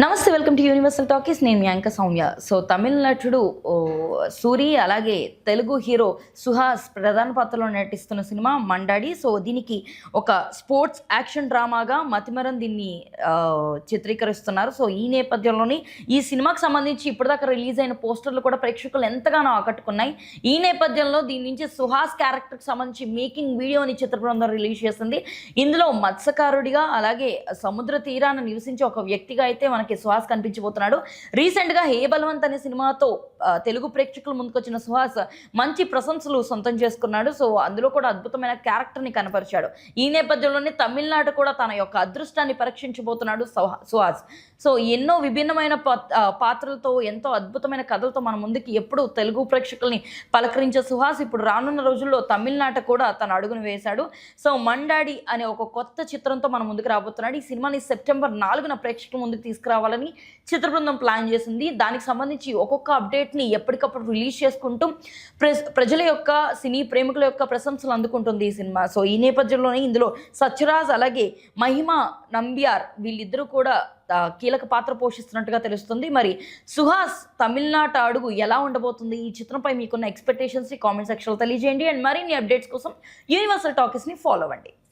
నమస్తే, welcome to universal talkies. నేను మీ anchor Soumya. So తమిళ నటుడు సూరి, అలాగే తెలుగు హీరో సుహాస్ ప్రధాన పాత్రలో నటిస్తున్న సినిమా మండాడి. సో దీనికి ఒక స్పోర్ట్స్ యాక్షన్ డ్రామాగా మతిమరం దీన్ని చిత్రీకరిస్తున్నారు. సో ఈ నేపథ్యంలోని ఈ సినిమాకి సంబంధించి ఇప్పటిదాకా రిలీజ్ అయిన పోస్టర్లు కూడా ప్రేక్షకులు ఎంతగానో ఆకట్టుకున్నాయి. ఈ నేపథ్యంలో దీని నుంచి సుహాస్ క్యారెక్టర్కి సంబంధించి మేకింగ్ వీడియోని చిత్ర బృందం రిలీజ్ చేసింది. ఇందులో మత్స్యకారుడిగా, అలాగే సముద్ర తీరాన నివసించే ఒక వ్యక్తిగా అయితే మనకి సుహాస్ కనిపించబోతున్నాడు. రీసెంట్ గా హే బలవంత్ అనే సినిమాతో తెలుగు ప్రేక్షకుల ముందుకొచ్చిన సుహాస్ మంచి ప్రశంసలు సొంతం చేసుకున్నాడు. సో అందులో కూడా అద్భుతమైన క్యారెక్టర్ ని కనపరిచాడు. ఈ నేపథ్యంలోనే తమిళనాడు కూడా తన యొక్క అదృష్టాన్ని పరీక్షించబోతున్నాడు సుహాస్. సో ఎన్నో విభిన్నమైన పాత్రలతో, ఎంతో అద్భుతమైన కథలతో మన ముందుకి ఎప్పుడు తెలుగు ప్రేక్షకుల్ని పలకరించే సుహాస్ ఇప్పుడు రానున్న రోజుల్లో తమిళనాట కూడా తన అడుగును వేశాడు. సో మండాడి అనే ఒక కొత్త చిత్రంతో మన ముందుకు రాబోతున్నాడు. ఈ సినిమాని సెప్టెంబర్ 4న ప్రేక్షకుల ముందుకు తీసుకురావాలని చిత్ర బృందం ప్లాన్ చేసింది. దానికి సంబంధించి ఒక్కొక్క అప్డేట్ని ఎప్పటికప్పుడు రిలీజ్ చేసుకుంటూ ప్రజల యొక్క, సినీ ప్రేమికుల యొక్క ప్రశంసలు అందుకుంటుంది ఈ సినిమా. సో ఈ నేపథ్యంలోనే ఇందులో సత్యరాజ్, అలాగే మహిమా నంబియార్ వీళ్ళిద్దరూ కూడా కీలక పాత్ర పోషిస్తున్నట్టుగా తెలుస్తుంది. మరి సుహాస్ తమిళనాట అడుగు ఎలా ఉండబోతుంది? ఈ చిత్రంపై మీకున్న ఎక్స్పెక్టేషన్స్ని కామెంట్ సెక్షన్లో తెలియజేయండి. అండ్ మరిన్ని అప్డేట్స్ కోసం యూనివర్సల్ టాకీస్ని ఫాలో అవ్వండి.